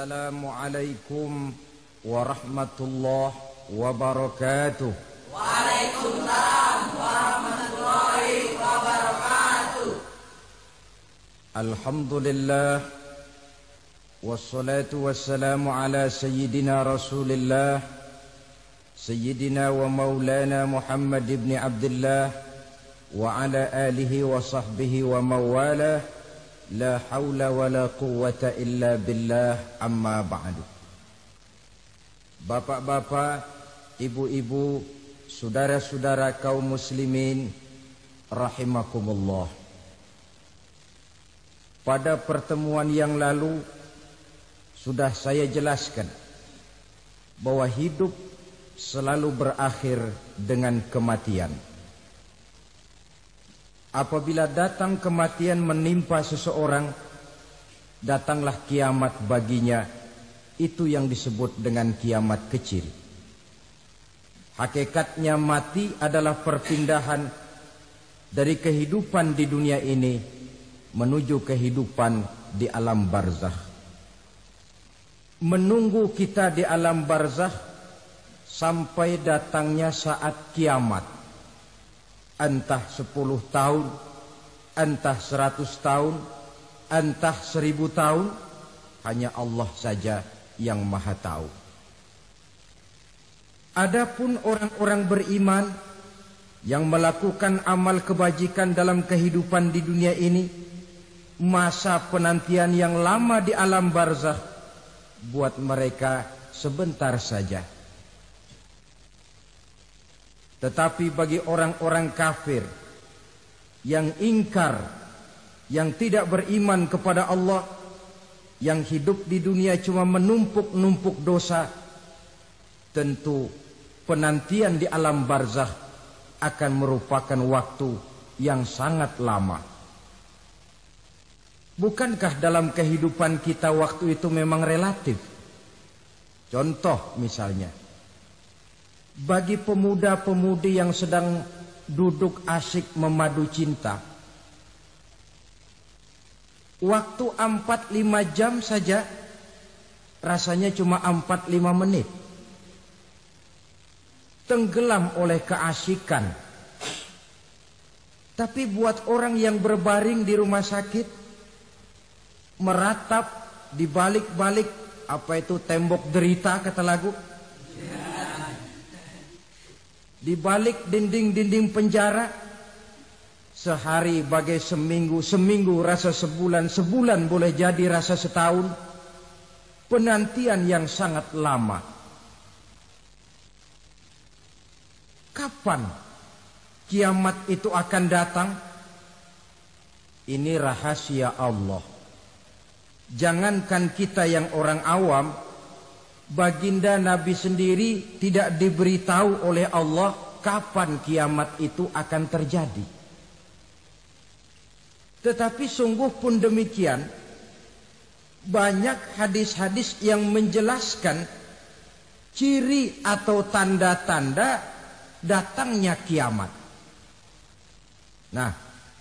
Assalamualaikum warahmatullahi wabarakatuh. Waalaikumsalam warahmatullahi wabarakatuh. Alhamdulillah wassalatu wassalamu ala sayyidina Rasulillah sayyidina wa maulana Muhammad ibn Abdullah wa ala alihi wa sahbihi wa mawalah. La haula wa la quwwata illa billah, amma ba'du. Bapak-bapak, ibu-ibu, saudara-saudara kaum muslimin rahimakumullah. Pada pertemuan yang lalu sudah saya jelaskan bahwa hidup selalu berakhir dengan kematian. Apabila datang kematian menimpa seseorang, datanglah kiamat baginya. Itu yang disebut dengan kiamat kecil. Hakikatnya mati adalah perpindahan dari kehidupan di dunia ini menuju kehidupan di alam barzakh. Menunggu kita di alam barzakh sampai datangnya saat kiamat. Entah 10 tahun, entah 100 tahun, entah 1000 tahun, hanya Allah saja yang maha tahu. Adapun orang-orang beriman yang melakukan amal kebajikan dalam kehidupan di dunia ini, masa penantian yang lama di alam barzakh buat mereka sebentar saja. Tetapi bagi orang-orang kafir yang ingkar, yang tidak beriman kepada Allah, yang hidup di dunia cuma menumpuk-numpuk dosa, tentu penantian di alam barzakh akan merupakan waktu yang sangat lama. Bukankah dalam kehidupan kita waktu itu memang relatif? Contoh misalnya, bagi pemuda-pemudi yang sedang duduk asyik memadu cinta, waktu 4-5 jam saja rasanya cuma 4-5 menit. Tenggelam oleh keasikan. Tapi buat orang yang berbaring di rumah sakit, meratap di balik-balik apa itu tembok derita kata lagu, di balik dinding-dinding penjara, sehari bagai seminggu, seminggu rasa sebulan, sebulan boleh jadi rasa setahun. Penantian yang sangat lama. Kapan kiamat itu akan datang? Ini rahasia Allah. Jangankan kita yang orang awam, baginda Nabi sendiri tidak diberitahu oleh Allah kapan kiamat itu akan terjadi. Tetapi sungguh pun demikian, banyak hadis-hadis yang menjelaskan ciri atau tanda-tanda datangnya kiamat. Nah,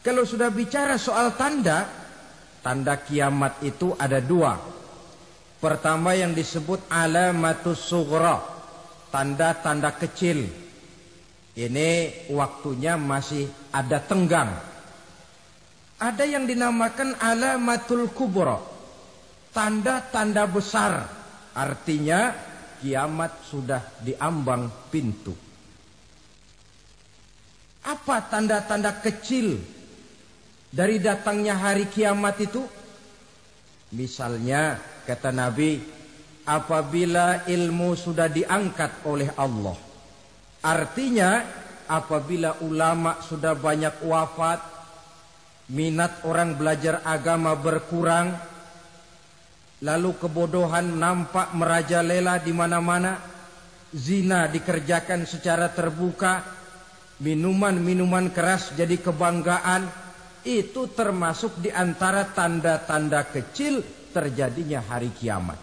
kalau sudah bicara soal tanda, tanda kiamat itu ada 2. Pertama yang disebut alamatus sughra, tanda-tanda kecil. Ini waktunya masih ada tenggang. Ada yang dinamakan alamatul kubra, tanda-tanda besar. Artinya kiamat sudah diambang pintu. Apa tanda-tanda kecil dari datangnya hari kiamat itu? Misalnya, kata Nabi, apabila ilmu sudah diangkat oleh Allah. Artinya apabila ulama sudah banyak wafat, minat orang belajar agama berkurang, lalu kebodohan nampak merajalela di mana-mana, zina dikerjakan secara terbuka, minuman-minuman keras jadi kebanggaan, itu termasuk di antara tanda-tanda kecil terjadinya hari kiamat.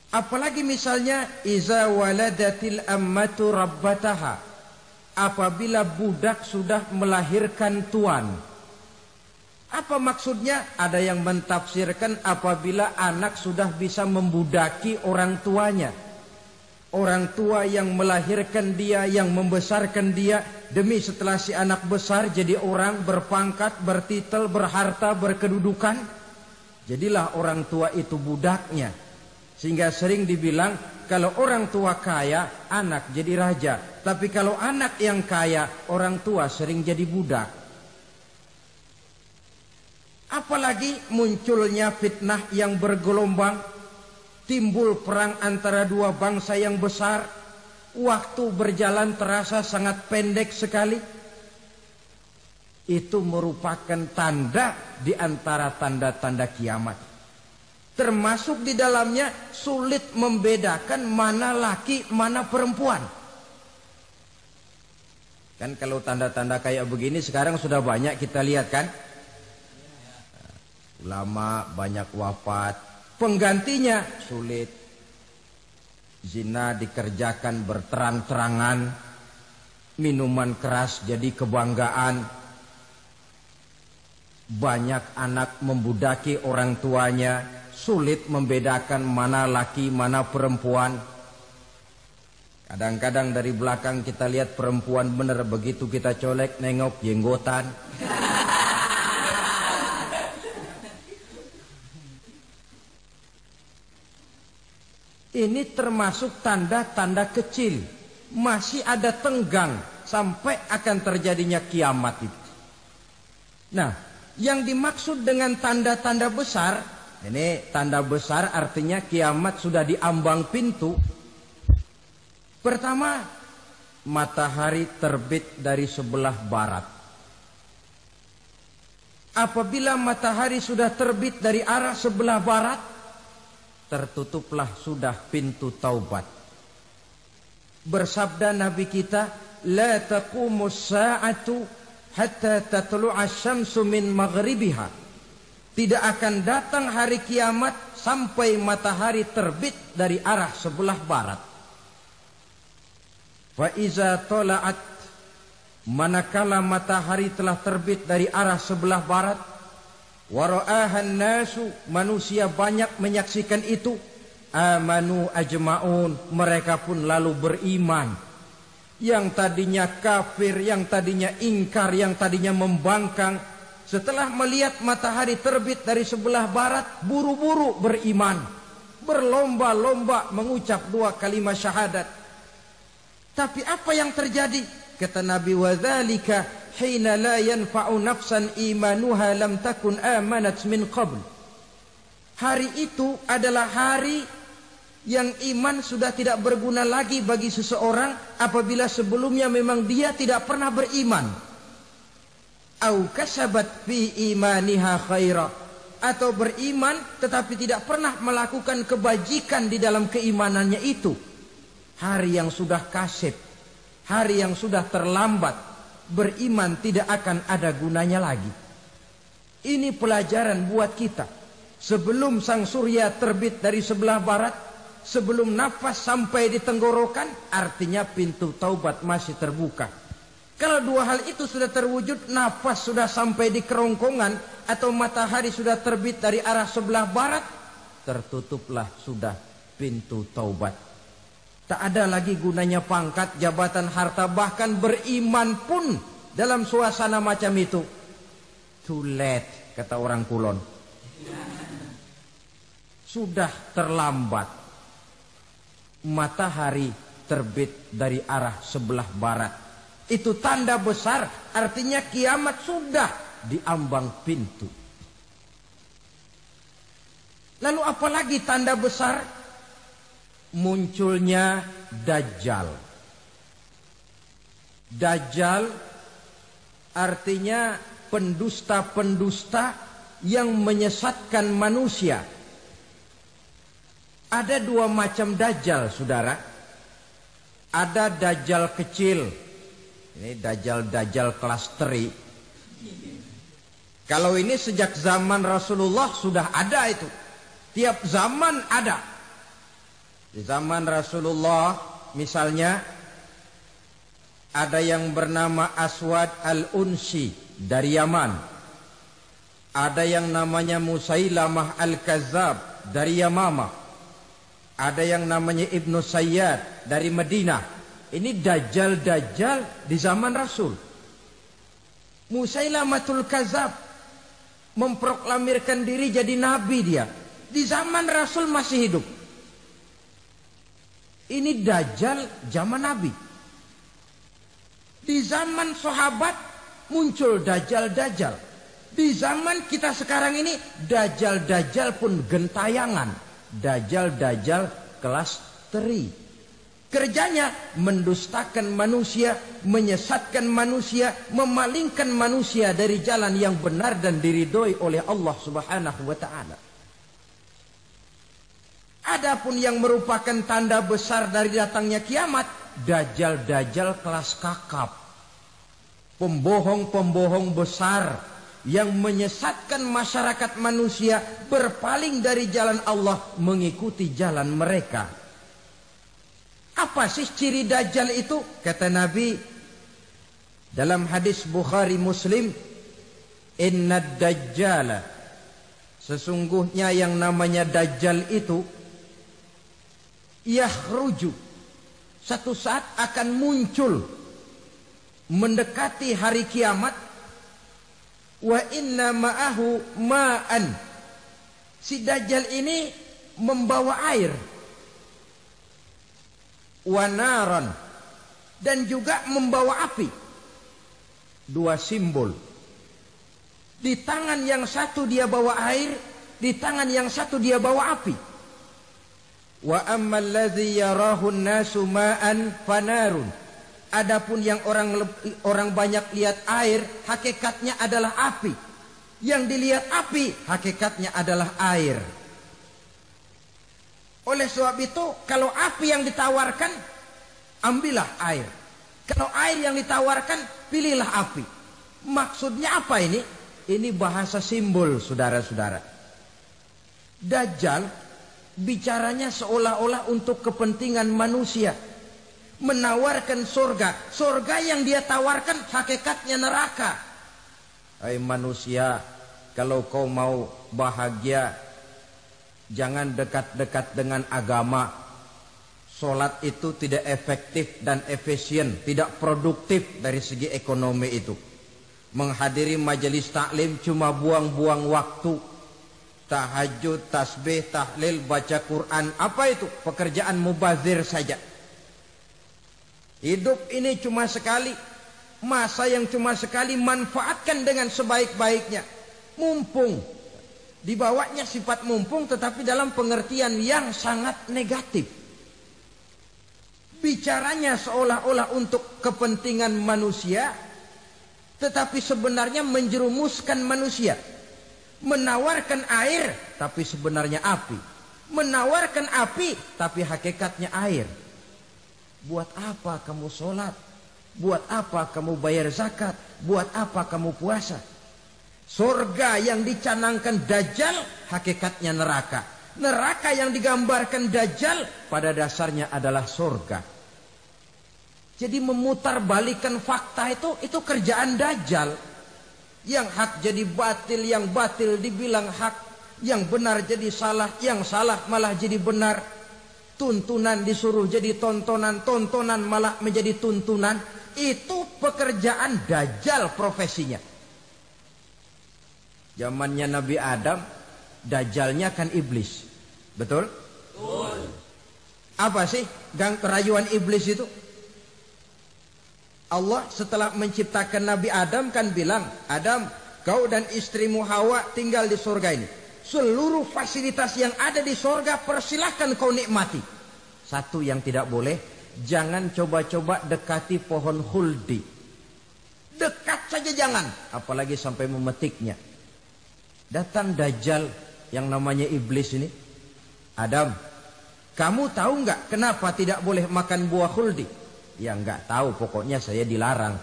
Apalagi misalnya iza waladatil ammatu rabbataha, apabila budak sudah melahirkan tuan. Apa maksudnya? Ada yang mentafsirkan apabila anak sudah bisa membudaki orang tuanya. Orang tua yang melahirkan dia, yang membesarkan dia, demi setelah si anak besar jadi orang berpangkat, bertitel, berharta, berkedudukan. Jadilah orang tua itu budaknya. Sehingga sering dibilang kalau orang tua kaya, anak jadi raja. Tapi kalau anak yang kaya, orang tua sering jadi budak. Apalagi munculnya fitnah yang bergelombang, timbul perang antara dua bangsa yang besar, waktu berjalan terasa sangat pendek sekali. Itu merupakan tanda di antara tanda-tanda kiamat. Termasuk di dalamnya sulit membedakan mana laki, mana perempuan. Kan kalau tanda-tanda kayak begini sekarang sudah banyak kita lihat kan. Ulama banyak wafat, penggantinya sulit. Zina dikerjakan berterang-terangan, minuman keras jadi kebanggaan. Banyak anak membudaki orang tuanya, sulit membedakan mana laki, mana perempuan. Kadang-kadang dari belakang kita lihat perempuan bener, begitu kita colek nengok jenggotan. Ini termasuk tanda-tanda kecil. Masih ada tenggang sampai akan terjadinya kiamat itu. Nah, yang dimaksud dengan tanda-tanda besar, ini tanda besar artinya kiamat sudah diambang pintu. Pertama, matahari terbit dari sebelah barat. Apabila matahari sudah terbit dari arah sebelah barat, tertutuplah sudah pintu taubat. Bersabda Nabi kita, la taqumus sa'atu hatta tatlu'a syamsu min maghribiha. Tidak akan datang hari kiamat sampai matahari terbit dari arah sebelah barat. Fa iza tala'at, manakala matahari telah terbit dari arah sebelah barat, wara'ahan nasu, manusia banyak menyaksikan itu, amanu ajma'un, mereka pun lalu beriman. Yang tadinya kafir, yang tadinya ingkar, yang tadinya membangkang, setelah melihat matahari terbit dari sebelah barat, buru-buru beriman, berlomba-lomba mengucap dua kalimat syahadat. Tapi apa yang terjadi? Kata Nabi, wadzalika hina la yanfa'u nafsan imanuha lam takun amanat min qabl. Hari itu adalah hari yang iman sudah tidak berguna lagi bagi seseorang apabila sebelumnya memang dia tidak pernah beriman. Au kasabat fi imaniha khaira, atau beriman tetapi tidak pernah melakukan kebajikan di dalam keimanannya itu. Hari yang sudah kasib, hari yang sudah terlambat, beriman tidak akan ada gunanya lagi. Ini pelajaran buat kita. Sebelum sang surya terbit dari sebelah barat, sebelum nafas sampai di tenggorokan, artinya pintu taubat masih terbuka. Kalau dua hal itu sudah terwujud, nafas sudah sampai di kerongkongan atau matahari sudah terbit dari arah sebelah barat, tertutuplah sudah pintu taubat. Tak ada lagi gunanya pangkat, jabatan, harta, bahkan beriman pun dalam suasana macam itu. Too late, kata orang Kulon. Sudah terlambat. Matahari terbit dari arah sebelah barat. Itu tanda besar, artinya kiamat sudah diambang pintu. Lalu apalagi tanda besar? Munculnya Dajjal. Dajjal artinya pendusta-pendusta yang menyesatkan manusia. Ada dua macam Dajjal, saudara. Ada Dajjal kecil. Ini Dajjal kelas teri. Kalau ini sejak zaman Rasulullah sudah ada itu. Tiap zaman ada. Di zaman Rasulullah misalnya ada yang bernama Aswad al-Unsi dari Yaman. Ada yang namanya Musailamah Al-Kazzab dari Yamamah. Ada yang namanya Ibnu Sayyad dari Madinah. Ini dajjal-dajjal di zaman Rasul. Musailamatul Kazzab memproklamirkan diri jadi nabi dia. Di zaman Rasul masih hidup. Ini dajjal zaman Nabi. Di zaman sahabat muncul dajjal-dajjal. Di zaman kita sekarang ini dajjal-dajjal pun gentayangan. Dajjal-dajjal kelas teri. Kerjanya mendustakan manusia, menyesatkan manusia, memalingkan manusia dari jalan yang benar dan diridhoi oleh Allah Subhanahu wa taala. Adapun yang merupakan tanda besar dari datangnya kiamat, dajjal-dajjal kelas kakap. Pembohong-pembohong besar yang menyesatkan masyarakat manusia berpaling dari jalan Allah mengikuti jalan mereka. Apa sih ciri dajjal itu? Kata Nabi dalam hadis Bukhari Muslim, "Innad dajjala", sesungguhnya yang namanya dajjal itu yakhruju, satu saat akan muncul mendekati hari kiamat. Wa inna ma'ahu ma'an, si dajjal ini membawa air. Wa naran, dan juga membawa api. Dua simbol. Di tangan yang satu dia bawa air, di tangan yang satu dia bawa api. Wa ammal ladzi yarahu an-nasu ma'an fanarun. Adapun yang orang banyak lihat air, hakikatnya adalah api. Yang dilihat api, hakikatnya adalah air. Oleh sebab itu, kalau api yang ditawarkan, ambillah air. Kalau air yang ditawarkan, pilihlah api. Maksudnya apa ini? Ini bahasa simbol, saudara-saudara. Dajjal bicaranya seolah-olah untuk kepentingan manusia. Menawarkan surga. Surga yang dia tawarkan hakikatnya neraka. Hai manusia, kalau kau mau bahagia, jangan dekat-dekat dengan agama. Solat itu tidak efektif dan efisien, tidak produktif dari segi ekonomi itu. Menghadiri majelis taklim cuma buang-buang waktu. Tahajud, tasbih, tahlil, baca Quran, apa itu? Pekerjaan mubazir saja. Hidup ini cuma sekali, masa yang cuma sekali, manfaatkan dengan sebaik-baiknya. Mumpung, dibawanya sifat mumpung tetapi dalam pengertian yang sangat negatif. Bicaranya seolah-olah untuk kepentingan manusia, tetapi sebenarnya menjerumuskan manusia. Menawarkan air, tapi sebenarnya api. Menawarkan api, tapi hakikatnya air. Buat apa kamu sholat? Buat apa kamu bayar zakat? Buat apa kamu puasa? Surga yang dicanangkan dajjal, hakikatnya neraka. Neraka yang digambarkan dajjal, pada dasarnya adalah surga. Jadi memutarbalikkan fakta itu kerjaan dajjal. Yang hak jadi batil, yang batil dibilang hak, yang benar jadi salah, yang salah malah jadi benar. Tuntunan disuruh jadi tontonan, tontonan malah menjadi tuntunan. Itu pekerjaan dajjal profesinya. Zamannya Nabi Adam, dajjalnya kan iblis. Betul? Betul. Apa sih rayuan iblis itu? Allah setelah menciptakan Nabi Adam kan bilang, Adam, kau dan istrimu Hawa tinggal di surga ini. Seluruh fasilitas yang ada di surga persilahkan kau nikmati. Satu yang tidak boleh, jangan coba-coba dekati pohon khuldi. Dekat saja jangan, apalagi sampai memetiknya. Datang dajjal yang namanya iblis ini. Adam, kamu tahu nggak kenapa tidak boleh makan buah khuldi? Ya nggak tahu, pokoknya saya dilarang.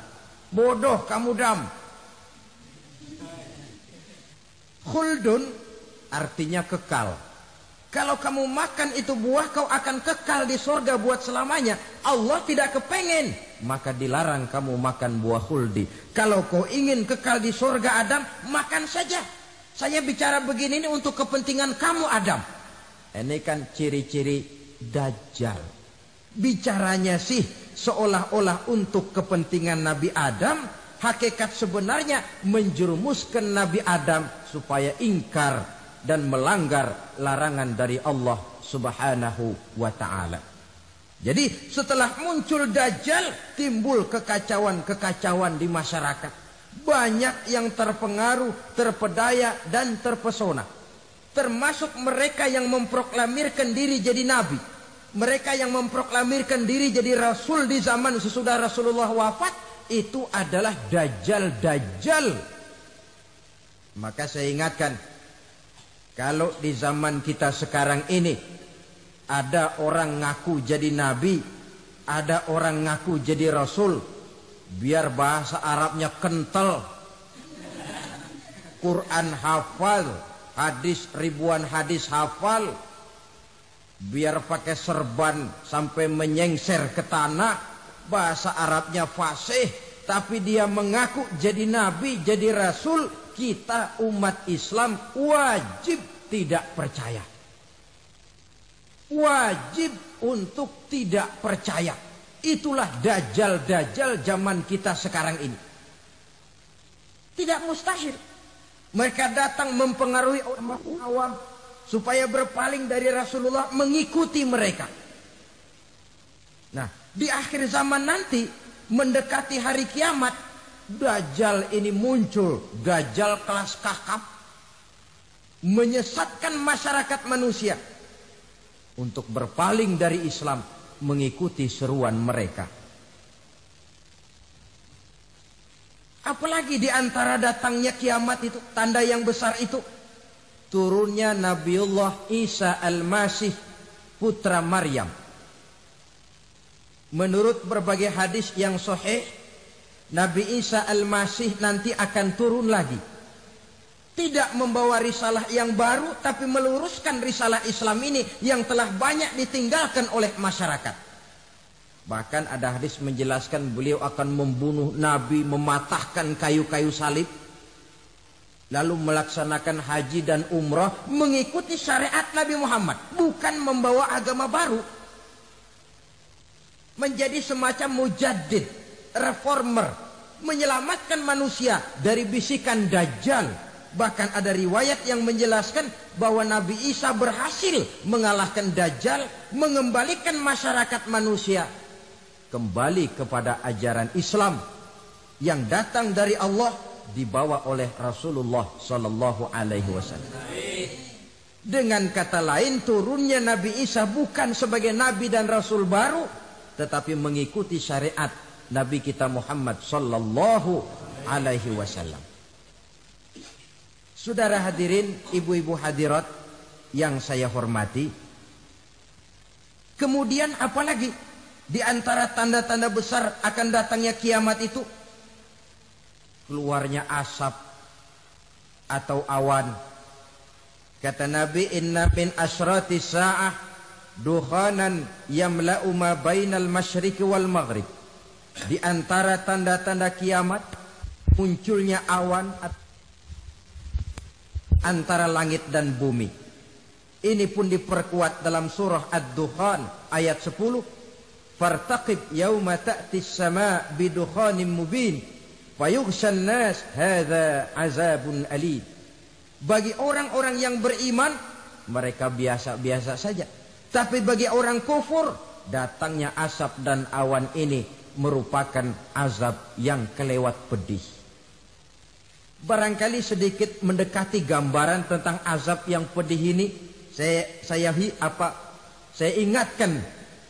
Bodoh kamu Dam. Khuldun artinya kekal. Kalau kamu makan itu buah, kau akan kekal di surga buat selamanya. Allah tidak kepengen, maka dilarang kamu makan buah khuldi. Kalau kau ingin kekal di surga Adam, makan saja. Saya bicara begini ini untuk kepentingan kamu Adam. Ini kan ciri-ciri Dajjal. Bicaranya sih seolah-olah untuk kepentingan Nabi Adam, hakikat sebenarnya menjerumuskan Nabi Adam supaya ingkar dan melanggar larangan dari Allah Subhanahu wa ta'ala. Jadi setelah muncul Dajjal, timbul kekacauan-kekacauan di masyarakat. Banyak yang terpengaruh, terpedaya dan terpesona. Termasuk mereka yang memproklamirkan diri jadi nabi. Mereka yang memproklamirkan diri jadi rasul di zaman sesudah Rasulullah wafat. Itu adalah Dajjal-Dajjal. Maka saya ingatkan, kalau di zaman kita sekarang ini ada orang ngaku jadi nabi, ada orang ngaku jadi rasul, biar bahasa Arabnya kental, Quran hafal, hadis ribuan hadis hafal, biar pakai serban sampai menyengser ke tanah, bahasa Arabnya fasih, tapi dia mengaku jadi nabi, jadi rasul, kita umat Islam wajib tidak percaya. Wajib untuk tidak percaya. Itulah Dajjal-Dajjal zaman kita sekarang ini. Tidak mustahil mereka datang mempengaruhi orang awam supaya berpaling dari Rasulullah, mengikuti mereka. Nah, di akhir zaman nanti mendekati hari kiamat, Dajjal ini muncul. Dajjal kelas kakap, menyesatkan masyarakat manusia untuk berpaling dari Islam, mengikuti seruan mereka. Apalagi di antara datangnya kiamat itu, tanda yang besar itu, turunnya Nabiullah Isa Al-Masih, putra Maryam. Menurut berbagai hadis yang sahih, Nabi Isa Al-Masih nanti akan turun lagi. Tidak membawa risalah yang baru, tapi meluruskan risalah Islam ini yang telah banyak ditinggalkan oleh masyarakat. Bahkan ada hadis menjelaskan beliau akan membunuh Nabi, mematahkan kayu-kayu salib, lalu melaksanakan haji dan umrah mengikuti syariat Nabi Muhammad, bukan membawa agama baru. Menjadi semacam mujaddid, reformer, menyelamatkan manusia dari bisikan Dajjal. Bahkan ada riwayat yang menjelaskan bahwa Nabi Isa berhasil mengalahkan Dajjal, mengembalikan masyarakat manusia kembali kepada ajaran Islam yang datang dari Allah, dibawa oleh Rasulullah Sallallahu Alaihi Wasallam. Dengan kata lain, turunnya Nabi Isa bukan sebagai Nabi dan Rasul baru, tetapi mengikuti syariat Nabi kita Muhammad Sallallahu Alaihi Wasallam. Saudara hadirin, ibu-ibu hadirat yang saya hormati. Kemudian apalagi di antara tanda-tanda besar akan datangnya kiamat itu? Keluarnya asap atau awan. Kata Nabi, inna min asyrati sa'ah dukhanan yamla'u ma bainal masyriqi wal maghrib. Di antara tanda-tanda kiamat munculnya awan antara langit dan bumi. Ini pun diperkuat dalam surah Ad-Dukhan ayat 10. Fartaqib yauma ta'ti as-sama' bidukhanin mubin fayughshan nas hadza azabun alim. Bagi orang-orang yang beriman, mereka biasa-biasa saja. Tapi bagi orang kufur, datangnya asap dan awan ini merupakan azab yang kelewat pedih. Barangkali sedikit mendekati gambaran tentang azab yang pedih ini, saya ingatkan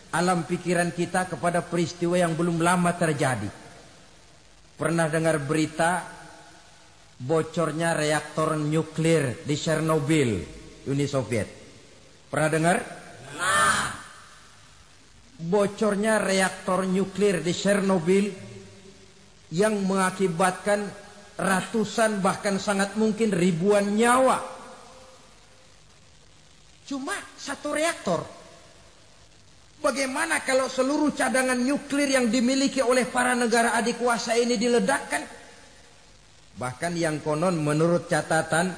alam pikiran kita kepada peristiwa yang belum lama terjadi. Pernah dengar berita bocornya reaktor nuklir di Chernobyl, Uni Soviet? Pernah dengar? Nah, bocornya reaktor nuklir di Chernobyl yang mengakibatkan ratusan bahkan sangat mungkin ribuan nyawa. Cuma satu reaktor. Bagaimana kalau seluruh cadangan nuklir yang dimiliki oleh para negara adik kuasa ini diledakkan? Bahkan yang konon menurut catatan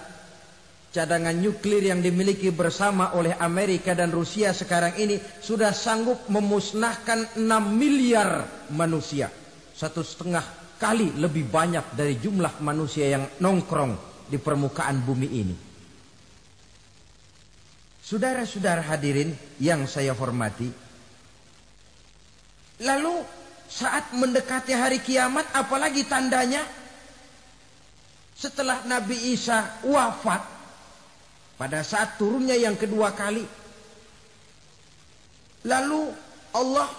cadangan nuklir yang dimiliki bersama oleh Amerika dan Rusia sekarang ini sudah sanggup memusnahkan 6 miliar manusia. 1,5 kali lebih banyak dari jumlah manusia yang nongkrong di permukaan bumi ini. Saudara-saudara hadirin yang saya hormati, lalu saat mendekati hari kiamat, apalagi tandanya? Setelah Nabi Isa wafat, pada saat turunnya yang kedua kali, lalu Allah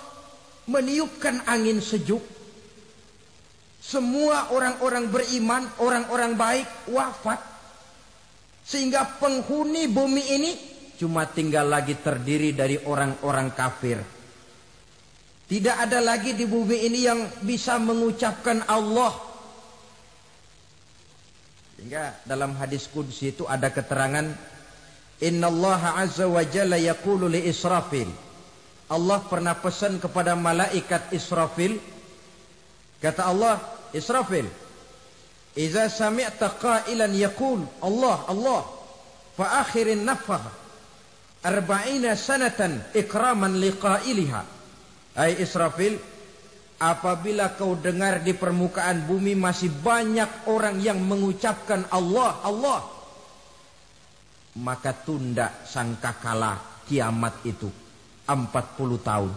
meniupkan angin sejuk. Semua orang-orang beriman, orang-orang baik wafat. Sehingga penghuni bumi ini cuma tinggal lagi terdiri dari orang-orang kafir. Tidak ada lagi di bumi ini yang bisa mengucapkan Allah. Sehingga dalam hadis qudsi itu ada keterangan, Innallaha azza wa jalla yaqulu li Israfil. Allah pernah pesan kepada malaikat Israfil. Kata Allah, Israfil, Iza sami'ta qailan yaqul Allah, Allah, fa akhirin nafah 40 sanatan ikraman liqailiha. Hai Israfil, apabila kau dengar di permukaan bumi masih banyak orang yang mengucapkan Allah, Allah, maka tunda sangkakala kiamat itu 40 tahun.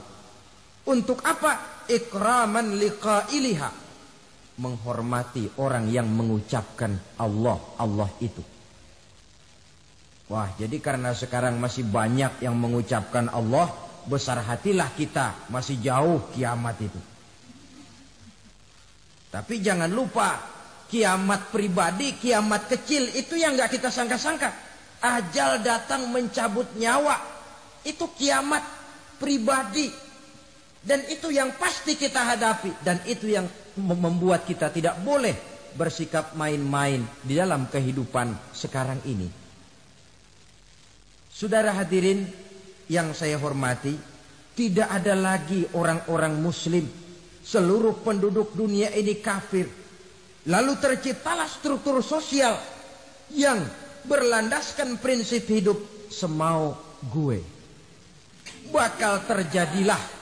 Untuk apa? Ikraman liqailiha, menghormati orang yang mengucapkan Allah, Allah itu. Wah, jadi karena sekarang masih banyak yang mengucapkan Allah, besar hatilah kita, masih jauh kiamat itu. Tapi jangan lupa, kiamat pribadi, kiamat kecil itu yang gak kita sangka-sangka. Ajal datang mencabut nyawa, itu kiamat pribadi. Dan itu yang pasti kita hadapi. Dan itu yang membuat kita tidak boleh bersikap main-main di dalam kehidupan sekarang ini. Saudara hadirin yang saya hormati, tidak ada lagi orang-orang muslim. Seluruh penduduk dunia ini kafir. Lalu terciptalah struktur sosial yang berlandaskan prinsip hidup semau gue. Bakal terjadilah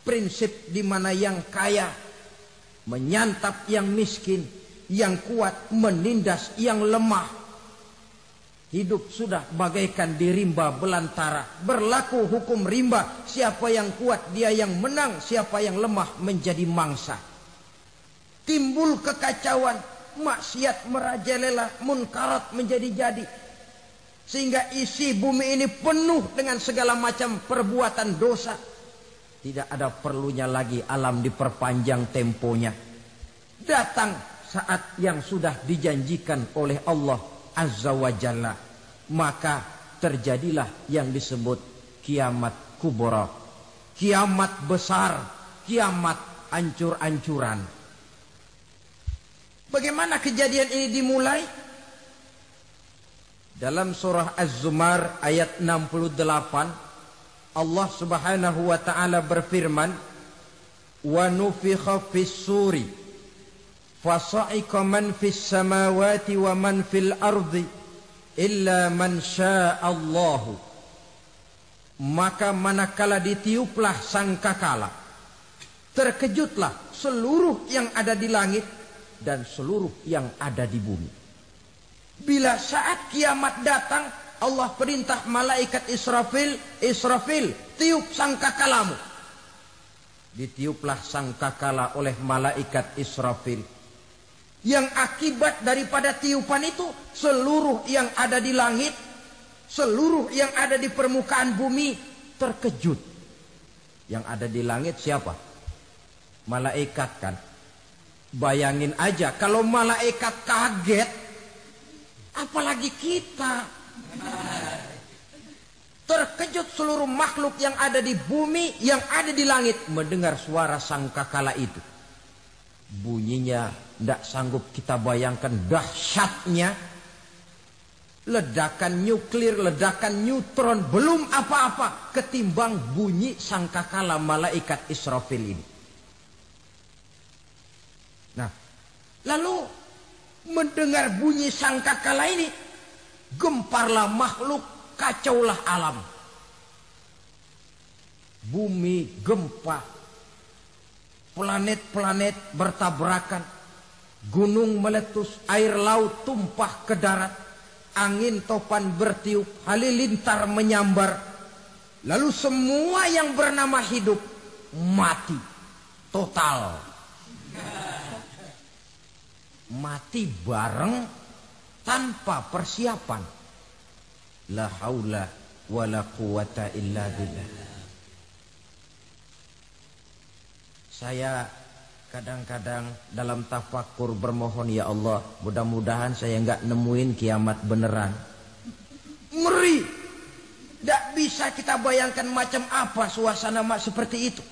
prinsip di mana yang kaya menyantap yang miskin, yang kuat menindas yang lemah. Hidup sudah bagaikan di rimba belantara. Berlaku hukum rimba, siapa yang kuat dia yang menang, siapa yang lemah menjadi mangsa. Timbul kekacauan, maksiat merajalela, munkarat menjadi-jadi. Sehingga isi bumi ini penuh dengan segala macam perbuatan dosa. Tidak ada perlunya lagi alam diperpanjang temponya. Datang saat yang sudah dijanjikan oleh Allah Azza wa Jalla. Maka terjadilah yang disebut kiamat kubra. Kiamat besar, kiamat ancur-ancuran. Bagaimana kejadian ini dimulai? Dalam surah Az-Zumar ayat 68, Allah subhanahu wa ta'ala berfirman, wa nufikha fis suri fasa'iqa man fis samawati wa man fil ardi illa man sya'allahu. Maka manakala ditiuplah sangkakala, terkejutlah seluruh yang ada di langit dan seluruh yang ada di bumi. Bila saat kiamat datang, Allah perintah malaikat Israfil, Israfil, tiup sangkakalamu. Ditiuplah sangkakala oleh malaikat Israfil. Yang akibat daripada tiupan itu, seluruh yang ada di langit, seluruh yang ada di permukaan bumi terkejut. Yang ada di langit siapa? Malaikat kan. Bayangin aja kalau malaikat kaget, apalagi kita. Terkejut seluruh makhluk yang ada di bumi, yang ada di langit mendengar suara sangkakala itu. Bunyinya tidak sanggup kita bayangkan dahsyatnya. Ledakan nuklir, ledakan neutron, belum apa-apa ketimbang bunyi sangkakala malaikat Israfil ini. Nah, lalu mendengar bunyi sangkakala ini, gemparlah makhluk, kacaulah alam. Bumi gempa, planet-planet bertabrakan, gunung meletus, air laut tumpah ke darat, angin topan bertiup, halilintar menyambar. Lalu semua yang bernama hidup mati total. Mati bareng tanpa persiapan. La haula wala quwata illa billah. Saya kadang-kadang dalam tafakur bermohon, ya Allah, mudah-mudahan saya enggak nemuin kiamat beneran. Ngeri. Tidak bisa kita bayangkan macam apa suasana seperti itu.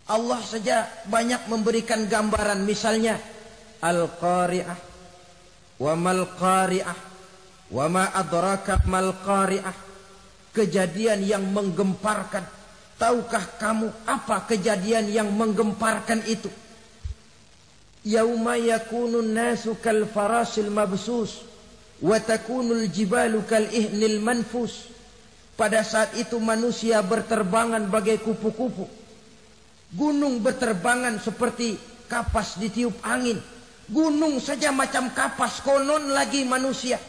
Allah saja banyak memberikan gambaran, misalnya Al-Qari'ah, wa mal qari'ah, wa ma adraka mal qari'ah. Kejadian yang menggemparkan. Tahukah kamu apa kejadian yang menggemparkan itu? Yauma yakunun nasu kal farasil mabsus wa takunul jibalu kal ihnil manfus. Pada saat itu manusia berterbangan bagai kupu-kupu. Gunung berterbangan seperti kapas ditiup angin. Gunung saja macam kapas, konon lagi manusia.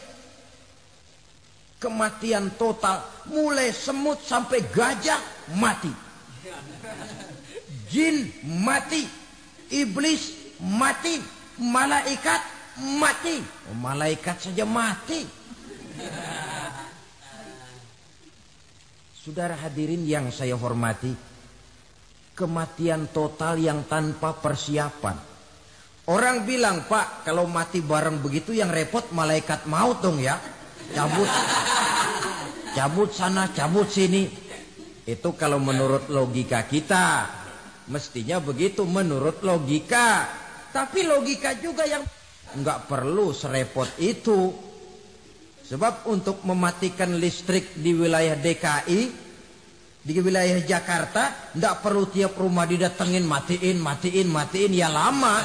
Kematian total, mulai semut sampai gajah mati, jin mati, iblis mati, malaikat mati. Oh, malaikat saja mati. Saudara hadirin yang saya hormati, kematian total yang tanpa persiapan. Orang bilang, Pak, kalau mati bareng begitu yang repot malaikat maut dong ya. Cabut sana, cabut sini. Itu kalau menurut logika kita, mestinya begitu menurut logika. Tapi logika juga yang nggak perlu serepot itu. Sebab untuk mematikan listrik di wilayah DKI, di wilayah Jakarta, nggak perlu tiap rumah didatengin matiin, ya lama.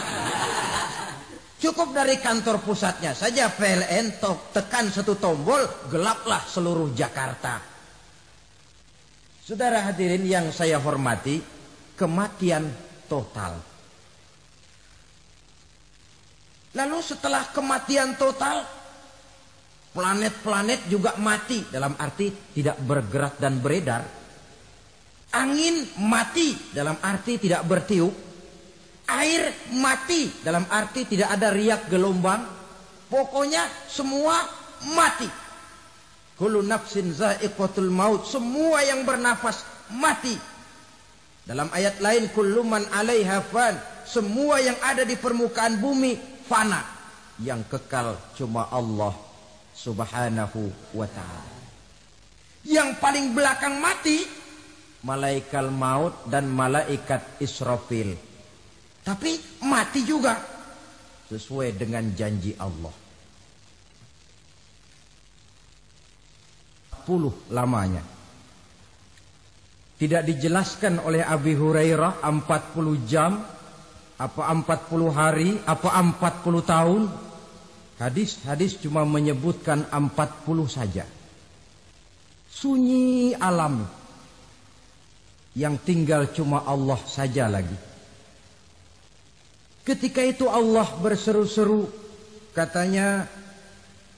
Cukup dari kantor pusatnya saja PLN tekan satu tombol, gelaplah seluruh Jakarta. Saudara hadirin yang saya hormati, kematian total. Lalu setelah kematian total, planet-planet juga mati, dalam arti tidak bergerak dan beredar. Angin mati, dalam arti tidak bertiup. Air mati, dalam arti tidak ada riak gelombang. Pokoknya semua mati. Kullu nafsin za'iqatul maut. Semua yang bernafas mati. Dalam ayat lain, kullu man 'alaiha fan. Semua yang ada di permukaan bumi fana. Yang kekal cuma Allah Subhanahu wa ta'ala. Yang paling belakang mati, malaikat maut dan malaikat Israfil. Tapi mati juga sesuai dengan janji Allah. 40 lamanya. Tidak dijelaskan oleh Abi Hurairah 40 jam, apa 40 hari, apa 40 tahun. Hadis-hadis cuma menyebutkan 40 saja. Sunyi alam. Yang tinggal cuma Allah saja lagi. Ketika itu Allah berseru-seru, katanya,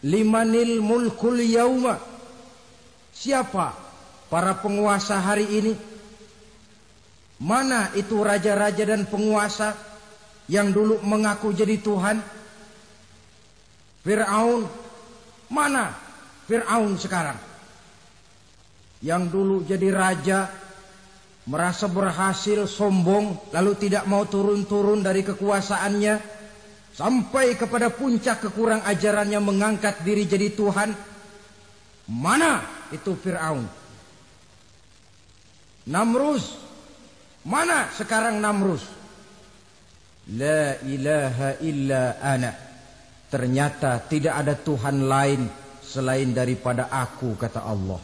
limanil mulkul yauma. Siapa para penguasa hari ini? Mana itu raja-raja dan penguasa yang dulu mengaku jadi Tuhan? Fir'aun. Mana Fir'aun sekarang? Yang dulu jadi raja, merasa berhasil, sombong, lalu tidak mau turun-turun dari kekuasaannya, sampai kepada puncak kekurang ajarannya mengangkat diri jadi Tuhan. Mana itu Fir'aun? Namrus. Mana sekarang Namrus? La ilaha illa ana. Ternyata tidak ada Tuhan lain selain daripada aku, kata Allah.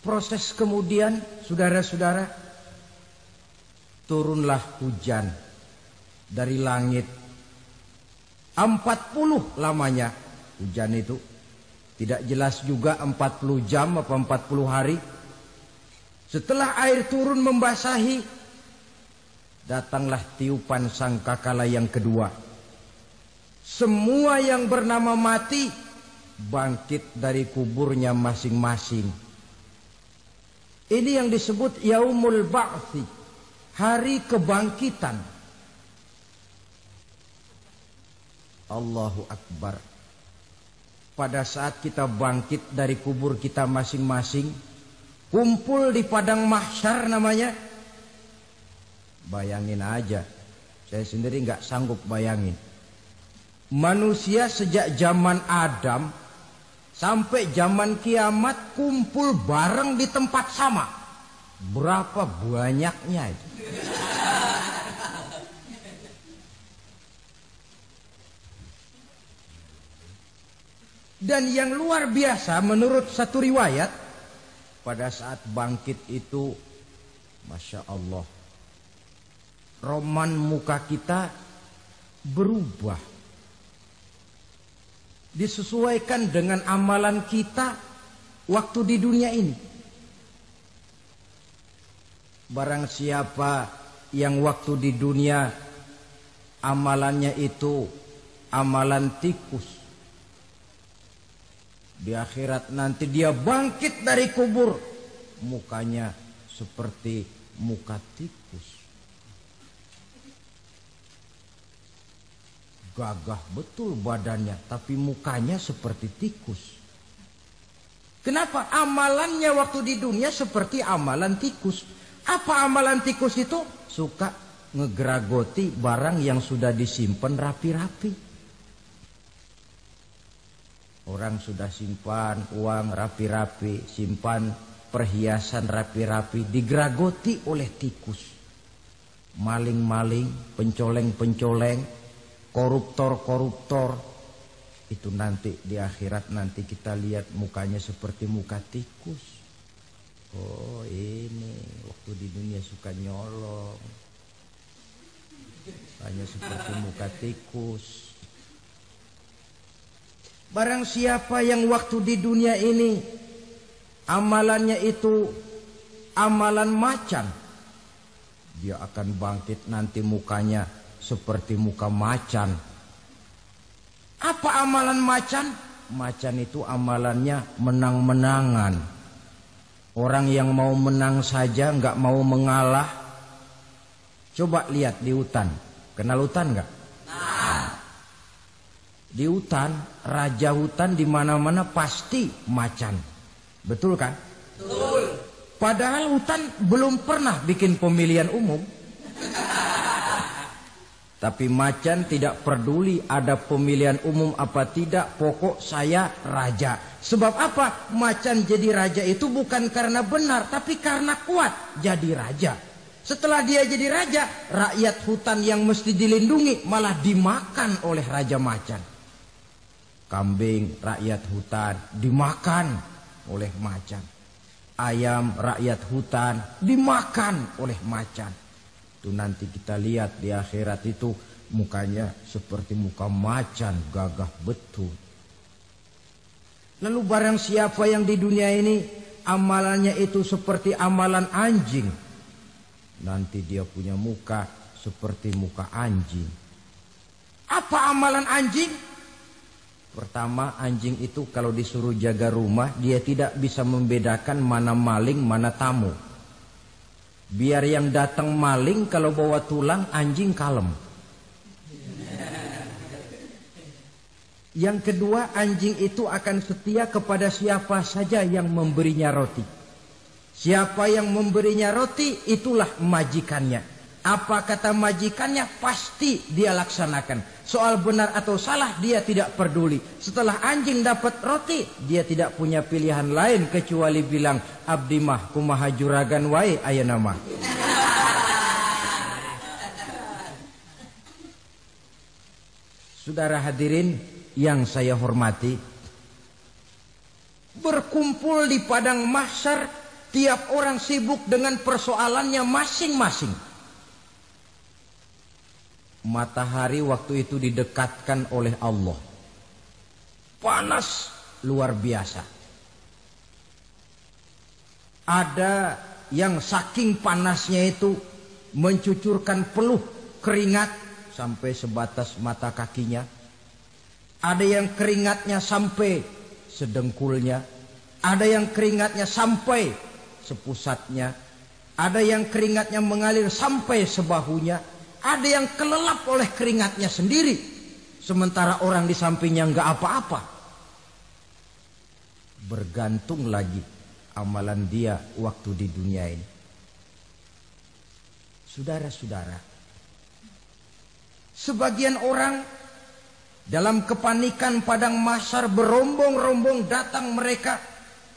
Proses kemudian, saudara-saudara, turunlah hujan dari langit. 40 lamanya hujan itu. Tidak jelas juga 40 jam apa 40 hari. Setelah air turun membasahi, datanglah tiupan sangkakala yang kedua. Semua yang bernama mati bangkit dari kuburnya masing-masing. Ini yang disebut Yaumul Ba'thi, hari kebangkitan. Allahu Akbar. Pada saat kita bangkit dari kubur kita masing-masing, kumpul di padang mahsyar namanya. Bayangin aja, saya sendiri nggak sanggup bayangin. Manusia sejak zaman Adam sampai zaman kiamat kumpul bareng di tempat sama. Berapa banyaknya itu? Dan yang luar biasa menurut satu riwayat, pada saat bangkit itu, Masya Allah, roman muka kita berubah. Disesuaikan dengan amalan kita waktu di dunia ini. Barang siapa yang waktu di dunia amalannya itu amalan tikus, di akhirat nanti dia bangkit dari kubur, mukanya seperti muka tikus. Gagah betul badannya, tapi mukanya seperti tikus. Kenapa? Amalannya waktu di dunia seperti amalan tikus. Apa amalan tikus itu? Suka ngegeragoti barang yang sudah disimpan rapi-rapi. Orang sudah simpan uang rapi-rapi, simpan perhiasan rapi-rapi, digeragoti oleh tikus. Maling-maling, pencoleng-pencoleng, koruptor-koruptor, itu nanti di akhirat nanti kita lihat mukanya seperti muka tikus. Oh ini waktu di dunia suka nyolong, hanya seperti muka tikus. Barang siapa yang waktu di dunia ini amalannya itu amalan macan, dia akan bangkit nanti mukanya seperti muka macan. Apa amalan macan? Macan itu amalannya menang-menangan. Orang yang mau menang saja nggak mau mengalah. Coba lihat di hutan. Kenal hutan nggak? Di hutan, raja hutan di mana-mana pasti macan. Betul kan? Betul. Padahal hutan belum pernah bikin pemilihan umum. Tapi macan tidak peduli ada pemilihan umum apa tidak, pokok saya raja. Sebab apa? Macan jadi raja itu bukan karena benar, tapi karena kuat jadi raja. Setelah dia jadi raja, rakyat hutan yang mesti dilindungi malah dimakan oleh raja macan. Kambing rakyat hutan dimakan oleh macan. Ayam rakyat hutan dimakan oleh macan. Itu nanti kita lihat di akhirat itu mukanya seperti muka macan, gagah betul. Lalu barang siapa yang di dunia ini amalannya itu seperti amalan anjing, nanti dia punya muka seperti muka anjing. Apa amalan anjing? Pertama, anjing itu kalau disuruh jaga rumah, dia tidak bisa membedakan mana maling, mana tamu. Biar yang datang maling, kalau bawa tulang, anjing kalem. Yang kedua, anjing itu akan setia kepada siapa saja yang memberinya roti. Siapa yang memberinya roti, itulah majikannya. Apa kata majikannya, pasti dia laksanakan. Soal benar atau salah, dia tidak peduli. Setelah anjing dapat roti, dia tidak punya pilihan lain kecuali bilang, abdi mah kumaha juragan wae ayeuna mah. Saudara hadirin yang saya hormati, berkumpul di padang mahsyar, tiap orang sibuk dengan persoalannya masing-masing. Matahari waktu itu didekatkan oleh Allah. Panas luar biasa. Ada yang saking panasnya itu mencucurkan peluh keringat sampai sebatas mata kakinya. Ada yang keringatnya sampai sedengkulnya. Ada yang keringatnya sampai sepusatnya. Ada yang keringatnya mengalir sampai sebahunya. Ada yang kelelap oleh keringatnya sendiri. Sementara orang di sampingnya enggak apa-apa. Bergantung lagi amalan dia waktu di dunia ini. Saudara-saudara, sebagian orang dalam kepanikan padang mahsyar berombong-rombong datang mereka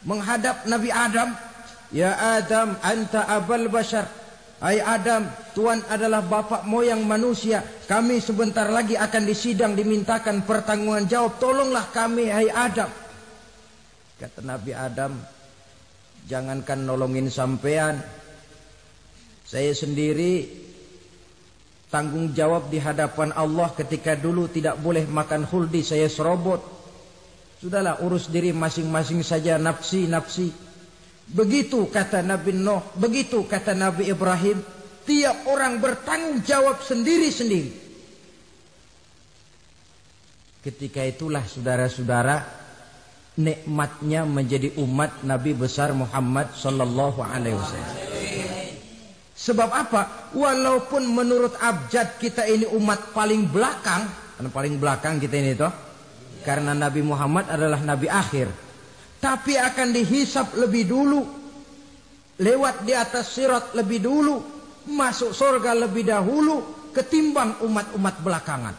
menghadap Nabi Adam. Ya Adam, anta abal bashar. Hai Adam, Tuhan adalah bapak moyang manusia. Kami sebentar lagi akan disidang, dimintakan pertanggungan jawab. Tolonglah kami, hai Adam. Kata Nabi Adam, jangankan nolongin sampean, saya sendiri tanggung jawab di hadapan Allah ketika dulu tidak boleh makan khuldi, saya serobot. Sudahlah, urus diri masing-masing saja, nafsi. Begitu kata Nabi Nuh, begitu kata Nabi Ibrahim. Tiap orang bertanggung jawab sendiri-sendiri. Ketika itulah saudara-saudara, nikmatnya menjadi umat Nabi besar Muhammad sallallahu alaihi wasallam. Sebab apa? Walaupun menurut abjad kita ini umat paling belakang, karena paling belakang kita ini toh, karena Nabi Muhammad adalah Nabi akhir. Tapi akan dihisap lebih dulu, lewat di atas sirat lebih dulu, masuk surga lebih dahulu ketimbang umat-umat belakangan.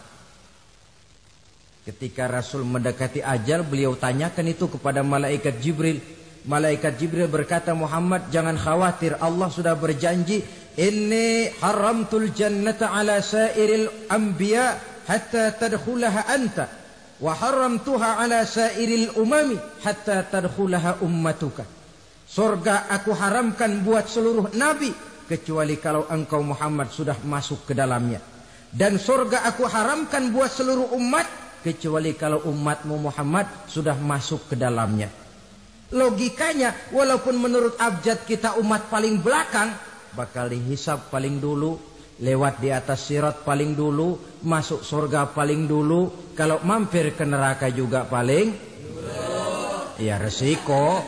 Ketika Rasul mendekati ajal, beliau tanyakan itu kepada malaikat Jibril. Malaikat Jibril berkata, Muhammad jangan khawatir, Allah sudah berjanji, inni haramtul jannata ala sairil anbiya hatta tadkhulaha anta. Wa haramtuha ala sairil umami hatta tadkhulaha ummatuka. Surga aku haramkan buat seluruh nabi kecuali kalau engkau Muhammad sudah masuk ke dalamnya. Dan surga aku haramkan buat seluruh umat kecuali kalau umatmu Muhammad sudah masuk ke dalamnya. Logikanya, walaupun menurut abjad kita umat paling belakang, bakal dihisab paling dulu, lewat di atas sirat paling dulu, masuk surga paling dulu. Kalau mampir ke neraka juga paling dulu. Ya resiko.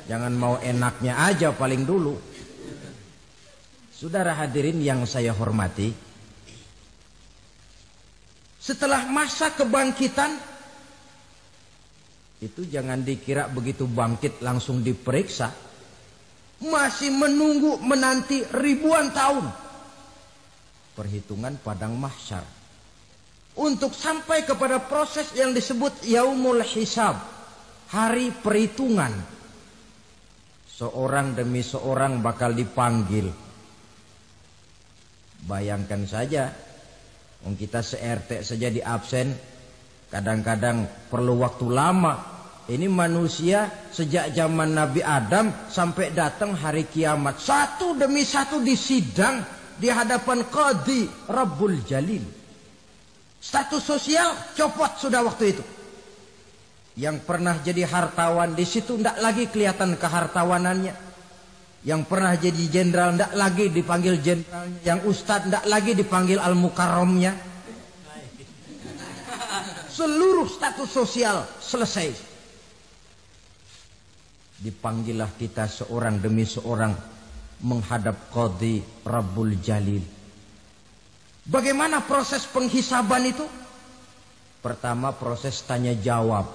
Jangan mau enaknya aja paling dulu. Saudara hadirin yang saya hormati, setelah masa kebangkitan itu jangan dikira begitu bangkit langsung diperiksa. Masih menunggu menanti ribuan tahun perhitungan padang mahsyar untuk sampai kepada proses yang disebut yaumul hisab, hari perhitungan. Seorang demi seorang bakal dipanggil. Bayangkan saja, kita se-RT saja di absen, kadang-kadang perlu waktu lama. Ini manusia sejak zaman Nabi Adam sampai datang hari kiamat, satu demi satu disidang di hadapan Qadhi Rabbul Jalil. Status sosial copot sudah waktu itu. Yang pernah jadi hartawan di situ tidak lagi kelihatan kehartawanannya. Yang pernah jadi jenderal tidak lagi dipanggil jenderalnya. Yang ustadz tidak lagi dipanggil al-mukarramnya. Seluruh status sosial selesai. Dipanggillah kita seorang demi seorang menghadap Qadhi Rabbul Jalil. Bagaimana proses penghisaban itu? Pertama proses tanya jawab.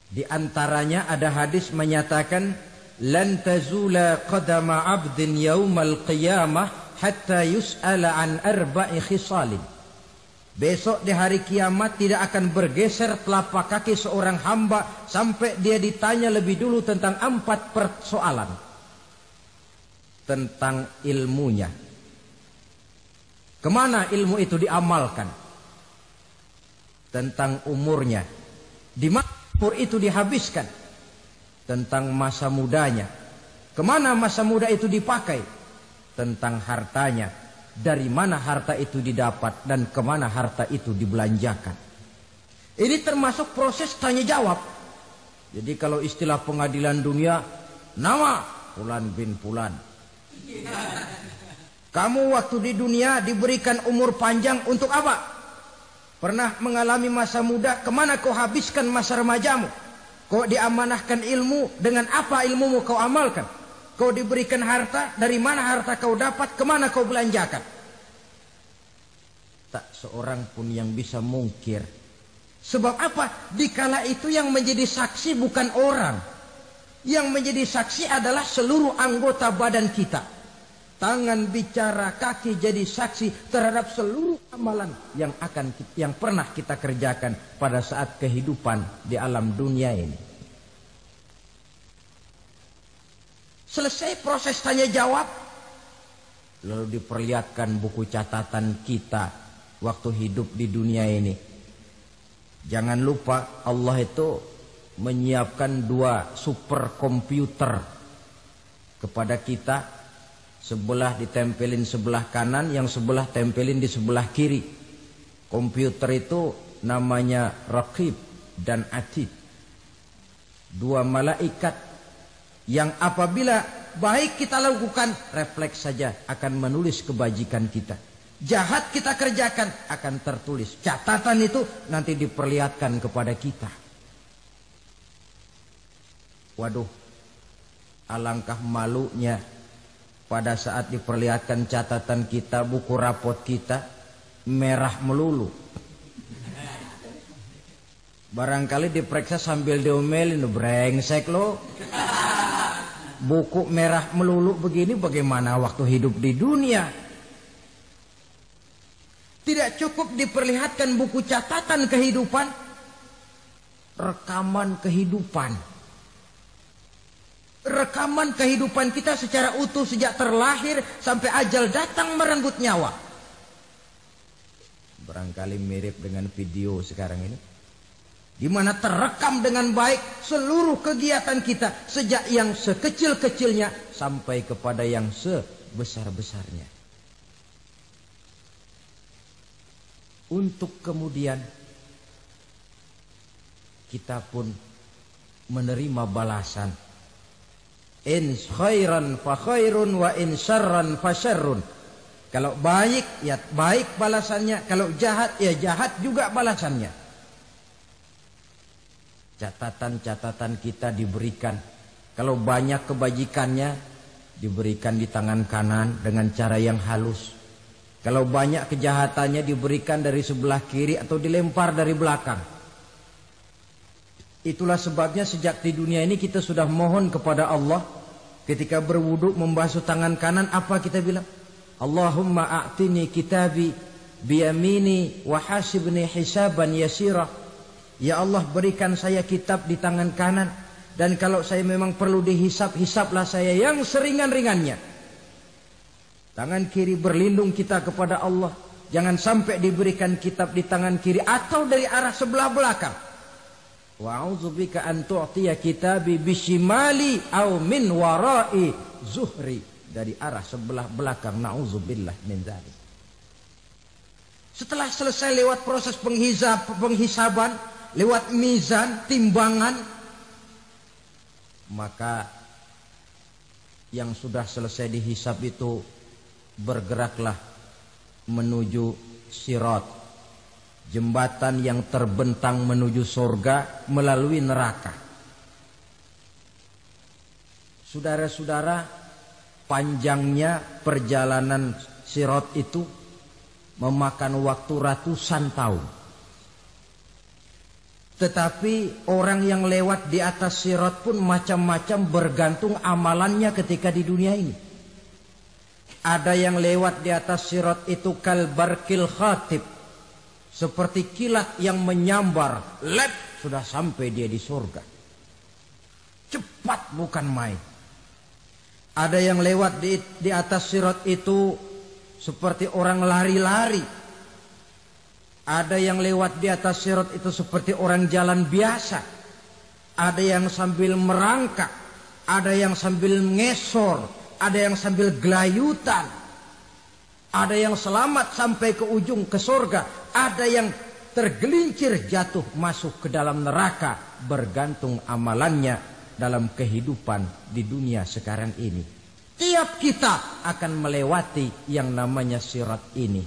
Di antaranya ada hadis menyatakan lan tazula qadama 'abdin yaumal qiyamah hatta yus'ala an arba'i khisalin. Besok di hari kiamat tidak akan bergeser telapak kaki seorang hamba sampai dia ditanya lebih dulu tentang 4 persoalan. Tentang ilmunya. Kemana ilmu itu diamalkan? Tentang umurnya. Di mana umur itu dihabiskan? Tentang masa mudanya. Kemana masa muda itu dipakai? tentang hartanya, dari mana harta itu didapat dan kemana harta itu dibelanjakan. Ini termasuk proses tanya jawab. Jadi kalau istilah pengadilan dunia, nama Fulan bin Fulan. Kamu waktu di dunia diberikan umur panjang untuk apa? Pernah mengalami masa muda, kemana kau habiskan masa remajamu? Kau diamanahkan ilmu, dengan apa ilmumu kau amalkan? Kau diberikan harta, dari mana harta kau dapat, kemana kau belanjakan? Tak seorang pun yang bisa mungkir. Sebab apa? Dikala itu yang menjadi saksi bukan orang. Yang menjadi saksi adalah seluruh anggota badan kita. Tangan bicara, kaki jadi saksi terhadap seluruh amalan yang pernah kita kerjakan pada saat kehidupan di alam dunia ini. Selesai proses tanya jawab, lalu diperlihatkan buku catatan kita waktu hidup di dunia ini. Jangan lupa Allah itu menyiapkan 2 superkomputer kepada kita. Sebelah ditempelin sebelah kanan, yang sebelah tempelin di sebelah kiri. Komputer itu namanya Raqib dan Atid. 2 malaikat yang apabila baik kita lakukan, refleks saja akan menulis kebajikan kita. Jahat kita kerjakan akan tertulis. Catatan itu nanti diperlihatkan kepada kita. Waduh, alangkah malunya pada saat diperlihatkan catatan kita, buku rapot kita merah melulu. Barangkali diperiksa sambil diomelin, brengsek lo. Buku merah melulu begini, bagaimana waktu hidup di dunia? Tidak cukup diperlihatkan buku catatan kehidupan, rekaman kehidupan. Rekaman kehidupan kita secara utuh sejak terlahir sampai ajal datang merenggut nyawa. Barangkali mirip dengan video sekarang ini, di mana terekam dengan baik seluruh kegiatan kita sejak yang sekecil-kecilnya sampai kepada yang sebesar-besarnya. Untuk kemudian kita pun menerima balasan. In khairan fa khairun wa in syarran fa syarrun. Kalau baik ya baik balasannya, kalau jahat ya jahat juga balasannya. Catatan-catatan kita diberikan. Kalau banyak kebajikannya diberikan di tangan kanan dengan cara yang halus. Kalau banyak kejahatannya diberikan dari sebelah kiri atau dilempar dari belakang. Itulah sebabnya sejak di dunia ini kita sudah mohon kepada Allah. Ketika berwudu membasuh tangan kanan, apa kita bilang? Allahumma a'tini kitabi biyamini wa hasibni hisaban yasira. Ya Allah, berikan saya kitab di tangan kanan, dan kalau saya memang perlu dihisap, hisaplah saya yang seringan-ringannya. Tangan kiri berlindung kita kepada Allah. Jangan sampai diberikan kitab di tangan kiri atau dari arah sebelah belakang. Wa a'udzubika an tu'tiya kitabi bishimali aw min wara'i zuhri, dari arah sebelah belakang. Na'udzubillah min dzalik. Setelah selesai lewat proses penghisaban, lewat mizan, timbangan, maka yang sudah selesai dihisab itu bergeraklah menuju sirat, jembatan yang terbentang menuju surga melalui neraka. Saudara-saudara, panjangnya perjalanan sirat itu memakan waktu ratusan tahun. Tetapi orang yang lewat di atas sirat pun macam-macam, bergantung amalannya ketika di dunia ini. Ada yang lewat di atas sirat itu kal barkil khatib, seperti kilat yang menyambar, lep, sudah sampai dia di surga. Cepat bukan main. Ada yang lewat di atas sirat itu seperti orang lari-lari. Ada yang lewat di atas sirat itu seperti orang jalan biasa. Ada yang sambil merangkak, ada yang sambil ngesor, ada yang sambil gelayutan, ada yang selamat sampai ke ujung ke surga, ada yang tergelincir jatuh masuk ke dalam neraka, bergantung amalannya dalam kehidupan di dunia sekarang ini. Tiap kita akan melewati yang namanya sirat ini.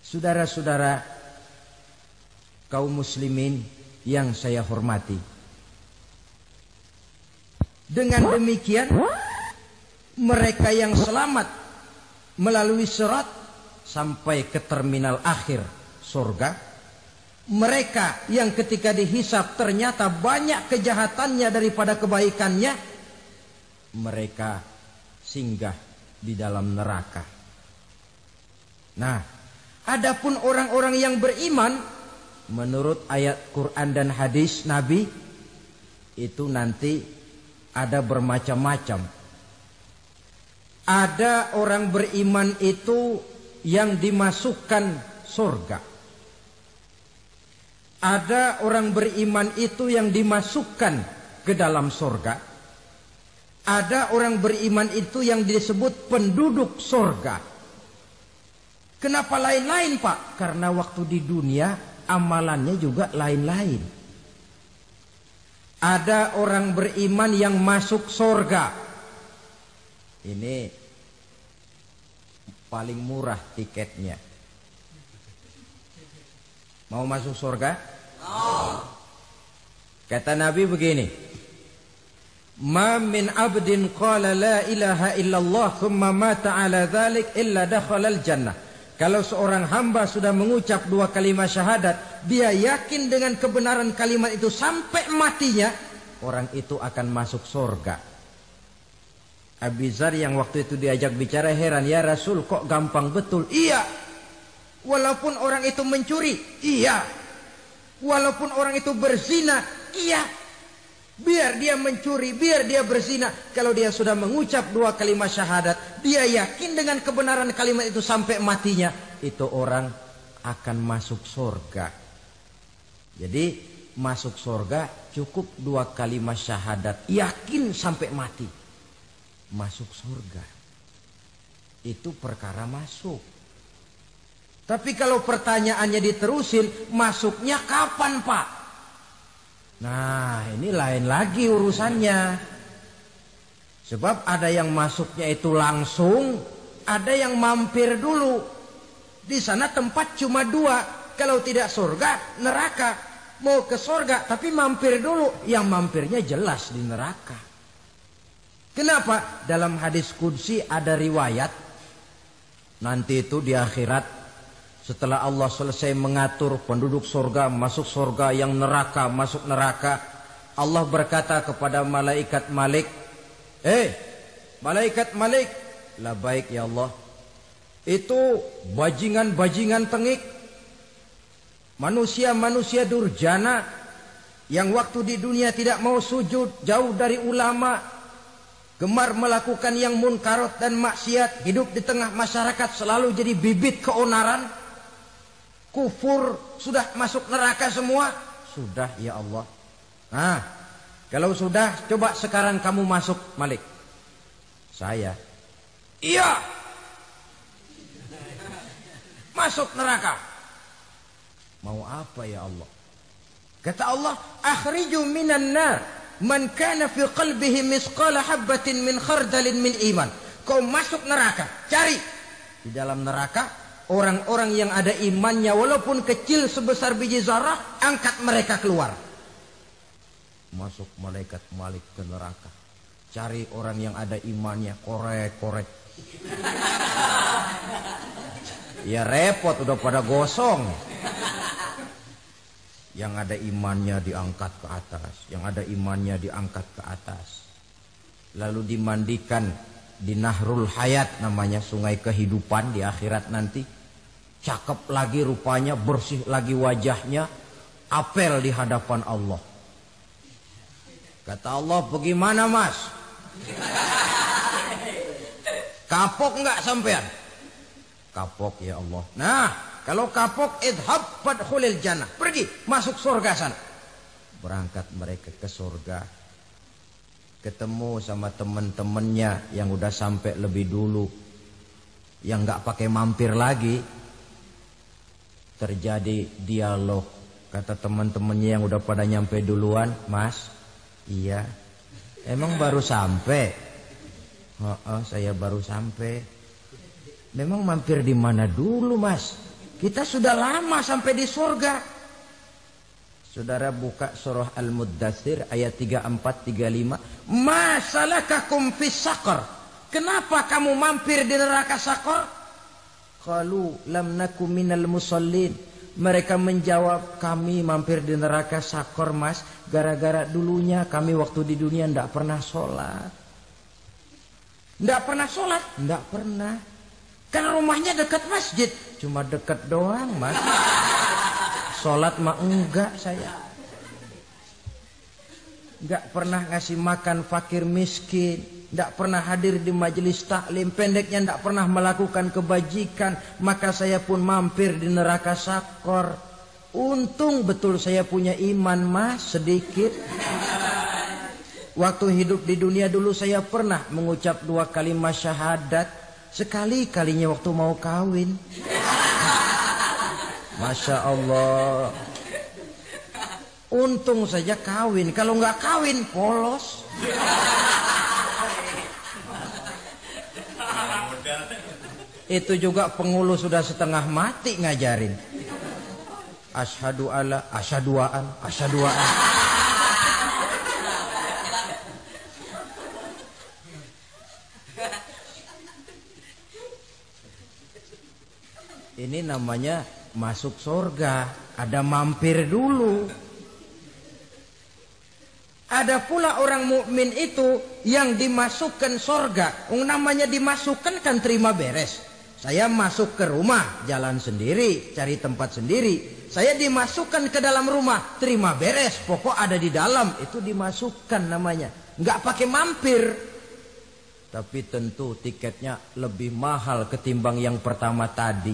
Saudara-saudara kaum muslimin yang saya hormati, dengan demikian mereka yang selamat melalui sirat sampai ke terminal akhir surga, mereka yang ketika dihisab ternyata banyak kejahatannya daripada kebaikannya, mereka singgah di dalam neraka. Nah, adapun orang-orang yang beriman menurut ayat Quran dan hadis Nabi itu nanti ada bermacam-macam. Ada orang beriman itu yang dimasukkan surga. Ada orang beriman itu yang dimasukkan ke dalam surga. Ada orang beriman itu yang disebut penduduk surga. Kenapa lain-lain, Pak? Karena waktu di dunia amalannya juga lain-lain. Ada orang beriman yang masuk surga. Ini paling murah tiketnya. Mau masuk surga? Kata Nabi begini, ma min abdin qala la ilaha illallah thumma mata ala dhalik illa dakhalal jannah. Kalau seorang hamba sudah mengucap dua kalimat syahadat, dia yakin dengan kebenaran kalimat itu sampai matinya, orang itu akan masuk surga. Abi Dzar yang waktu itu diajak bicara heran, ya Rasul kok gampang betul? Iya. Walaupun orang itu mencuri, iya. Walaupun orang itu berzina, iya. Biar dia mencuri, biar dia berzina, kalau dia sudah mengucap dua kalimat syahadat, dia yakin dengan kebenaran kalimat itu sampai matinya, itu orang akan masuk surga. Jadi masuk surga cukup dua kalimat syahadat, yakin sampai mati, masuk surga. Itu perkara masuk. Tapi kalau pertanyaannya diterusin, masuknya kapan, Pak? Nah, ini lain lagi urusannya. Sebab ada yang masuknya itu langsung, ada yang mampir dulu. Di sana tempat cuma dua, kalau tidak surga, neraka. Mau ke surga tapi mampir dulu, yang mampirnya jelas di neraka. Kenapa? Dalam hadis qudsi ada riwayat, nanti itu di akhirat, setelah Allah selesai mengatur penduduk surga masuk surga, yang neraka masuk neraka, Allah berkata kepada malaikat Malik, malaikat Malik, labaik ya Allah. Itu bajingan-bajingan tengik, manusia-manusia durjana yang waktu di dunia tidak mau sujud, jauh dari ulama, gemar melakukan yang munkarat dan maksiat, hidup di tengah masyarakat selalu jadi bibit keonaran, kufur, sudah masuk neraka semua. Sudah ya Allah. Nah, kalau sudah, coba sekarang kamu masuk, Malik. Saya, iya, masuk neraka. Mau apa ya Allah? Kata Allah, akhriju minan nar man kana fi qalbihi misqala habbatin min khardalin min iman. Kau masuk neraka, cari di dalam neraka orang-orang yang ada imannya walaupun kecil sebesar biji zarah, angkat mereka keluar. Masuk malaikat Malik ke neraka, cari orang yang ada imannya, korek-korek. Ya repot, udah pada gosong. Yang ada imannya diangkat ke atas, yang ada imannya diangkat ke atas. Lalu dimandikan di Nahrul Hayat, namanya sungai kehidupan di akhirat nanti. Cakep lagi rupanya, bersih lagi wajahnya, apel di hadapan Allah. Kata Allah, bagaimana mas? Kapok enggak sampean? Kapok ya Allah. Nah, kalau kapok, idhab fadkhulil jannah, pergi masuk surga sana. Berangkat mereka ke surga. ketemu sama temen-temennya yang udah sampai lebih dulu, yang nggak pakai mampir lagi. Terjadi dialog. Kata teman-temannya yang udah pada nyampe duluan, Mas, iya, emang baru sampai? Saya baru sampai. Memang mampir di mana dulu, Mas? Kita sudah lama sampai di surga. Saudara buka surah Al-Muddatsir ayat 34-35. Masalakakum fis saqar? Kenapa kamu mampir di neraka Saqar? Qalu lam naku minal musallin. Mereka menjawab, kami mampir di neraka Saqar, Mas, gara-gara dulunya kami waktu di dunia tidak pernah sholat. Tidak pernah sholat? Tidak pernah. Kan rumahnya dekat masjid. Cuma dekat doang, Mas. Sholat mah enggak saya. Enggak pernah ngasih makan fakir miskin. Tidak pernah hadir di majelis taklim. Pendeknya tidak pernah melakukan kebajikan. Maka saya pun mampir di neraka Saqar. Untung betul saya punya iman, Mas, sedikit. Waktu hidup di dunia dulu saya pernah mengucap 2 kalimat syahadat. Sekali-kalinya waktu mau kawin. Masya Allah. Untung saja kawin. Kalau nggak kawin, polos. Itu juga pengulu sudah setengah mati ngajarin. Asyhadu alla, asyaduaan, asyaduaan. Ini namanya masuk surga. Ada mampir dulu. Ada pula orang mukmin itu yang dimasukkan surga. Namanya dimasukkan kan terima beres. Saya masuk ke rumah, jalan sendiri, cari tempat sendiri. Saya dimasukkan ke dalam rumah, terima beres, pokok ada di dalam, itu dimasukkan namanya. Nggak pakai mampir. Tapi tentu tiketnya lebih mahal ketimbang yang pertama tadi.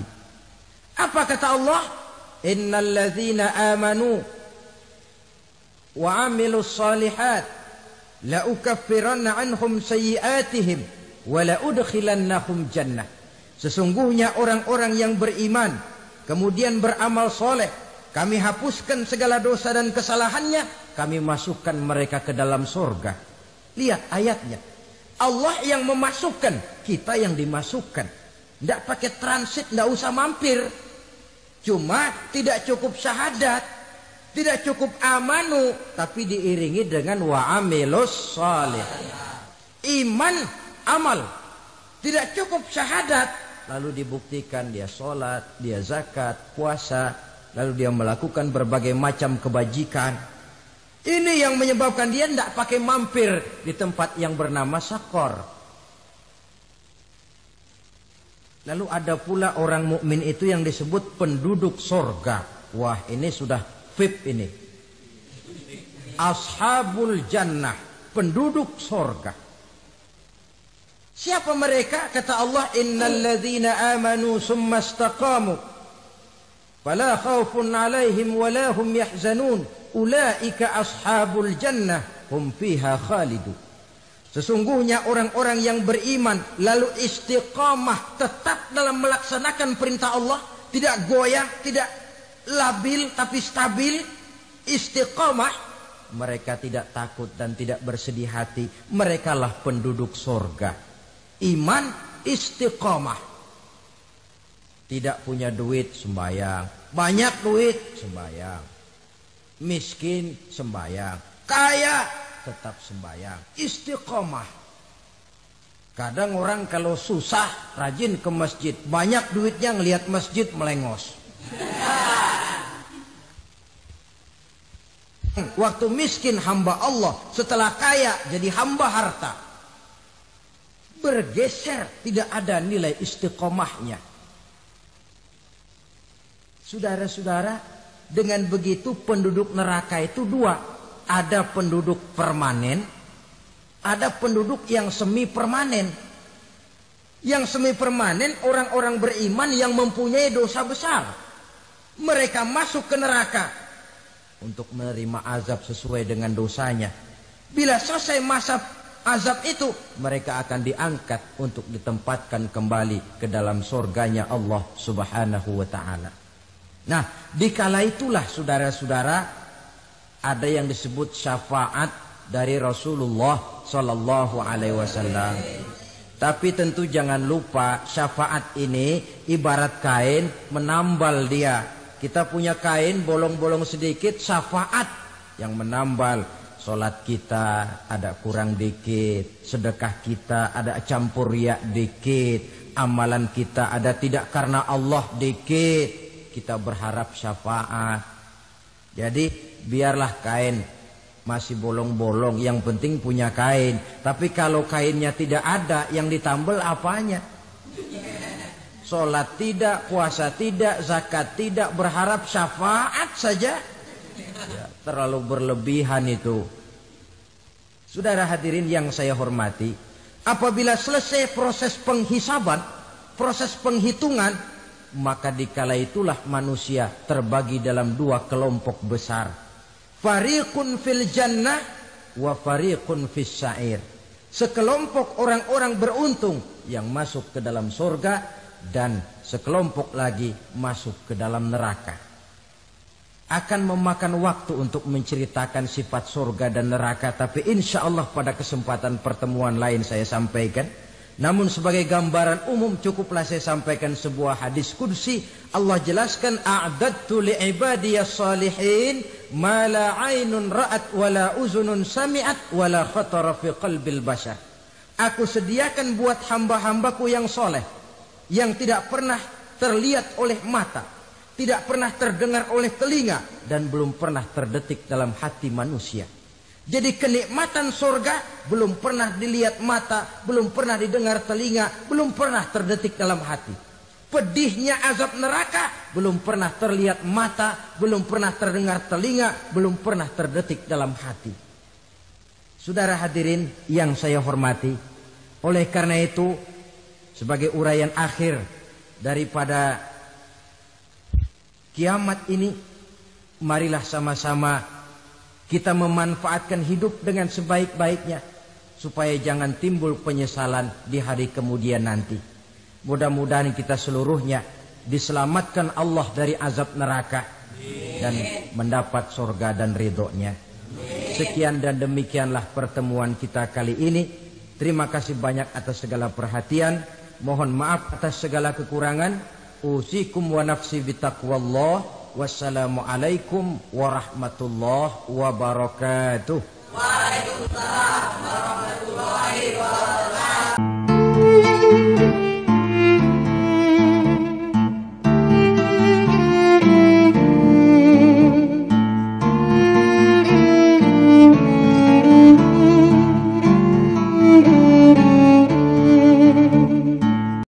Apa kata Allah? Innal ladzina amanu wa amilus salihat la ukaffiranna anhum sayyi'atihim wa la udkhilannahum jannah. Sesungguhnya orang-orang yang beriman kemudian beramal soleh, kami hapuskan segala dosa dan kesalahannya, kami masukkan mereka ke dalam surga. Lihat ayatnya. Allah yang memasukkan, kita yang dimasukkan. Tidak pakai transit, tidak usah mampir. Cuma tidak cukup syahadat, tidak cukup amanu, tapi diiringi dengan wa'amilus salih. Iman, amal. Tidak cukup syahadat, lalu dibuktikan dia sholat, dia zakat, puasa, lalu dia melakukan berbagai macam kebajikan. Ini yang menyebabkan dia tidak pakai mampir di tempat yang bernama Saqar. Lalu ada pula orang mukmin itu yang disebut penduduk surga. Wah, ini sudah VIP ini. Ashabul jannah, penduduk surga. Siapa mereka? Kata Allah, innal ladzina amanu summa istaqamu fala khaufun 'alaihim wa la hum yahzanun ulaika ashabul jannah hum fiha khalidun. Sesungguhnya orang-orang yang beriman lalu istiqamah, tetap dalam melaksanakan perintah Allah, tidak goyah, tidak labil tapi stabil, istiqamah, mereka tidak takut dan tidak bersedih hati. Merekalah penduduk surga. Iman, istiqamah. Tidak punya duit, sembahyang. Banyak duit, sembahyang. Miskin, sembahyang. Kaya, tetap sembahyang. Istiqamah. Kadang orang kalau susah, rajin ke masjid. Banyak duitnya, ngelihat masjid melengos. Waktu miskin hamba Allah, setelah kaya jadi hamba harta. Bergeser, tidak ada nilai istiqomahnya. Saudara-saudara, dengan begitu penduduk neraka itu dua. Ada penduduk permanen, ada penduduk yang semi permanen. Yang semi permanen orang-orang beriman yang mempunyai dosa besar. Mereka masuk ke neraka untuk menerima azab sesuai dengan dosanya. Bila selesai masa azab itu, mereka akan diangkat untuk ditempatkan kembali ke dalam surganya Allah Subhanahu wa ta'ala. Nah, dikala itulah saudara-saudara, ada yang disebut syafaat dari Rasulullah Sallallahu Alaihi Wasallam. Tapi tentu jangan lupa, syafaat ini ibarat kain menambal dia. Kita punya kain bolong-bolong sedikit, syafaat yang menambal. Solat kita ada kurang dikit, sedekah kita ada campur riak dikit, amalan kita ada tidak karena Allah dikit, kita berharap syafaat. Jadi biarlah kain masih bolong-bolong, yang penting punya kain. Tapi kalau kainnya tidak ada, yang ditambal apanya? Solat tidak, puasa tidak, zakat tidak, berharap syafaat saja. Ya, terlalu berlebihan itu. Saudara hadirin yang saya hormati, apabila selesai proses penghisaban, proses penghitungan, maka dikala itulah manusia terbagi dalam dua kelompok besar. Fariqun fil jannah wa fariqun fis sa'ir. Sekelompok orang-orang beruntung yang masuk ke dalam surga, dan sekelompok lagi masuk ke dalam neraka. Akan memakan waktu untuk menceritakan sifat surga dan neraka, tapi insya Allah pada kesempatan pertemuan lain saya sampaikan. Namun sebagai gambaran umum cukuplah saya sampaikan sebuah hadis qudsi. Allah jelaskan, a'dadtu li'ibadiyas salihin ma la 'ainun ra'at wa la uzunun sami'at wa la khatara fi qalbil bashar. Aku sediakan buat hamba-hambaku yang soleh, yang tidak pernah terlihat oleh mata, tidak pernah terdengar oleh telinga, dan belum pernah terdetik dalam hati manusia. Jadi kenikmatan surga belum pernah dilihat mata, belum pernah didengar telinga, belum pernah terdetik dalam hati. Pedihnya azab neraka belum pernah terlihat mata, belum pernah terdengar telinga, belum pernah terdetik dalam hati. Saudara hadirin yang saya hormati, oleh karena itu sebagai uraian akhir daripada kiamat ini, marilah sama-sama kita memanfaatkan hidup dengan sebaik-baiknya, supaya jangan timbul penyesalan di hari kemudian nanti. Mudah-mudahan kita seluruhnya diselamatkan Allah dari azab neraka dan mendapat surga dan ridhonya. Sekian dan demikianlah pertemuan kita kali ini. Terima kasih banyak atas segala perhatian. Mohon maaf atas segala kekurangan. Usikum wa nafsi bitaqwallah. Wassalamualaikum warahmatullahi wabarakatuh. Waalaikumsalam.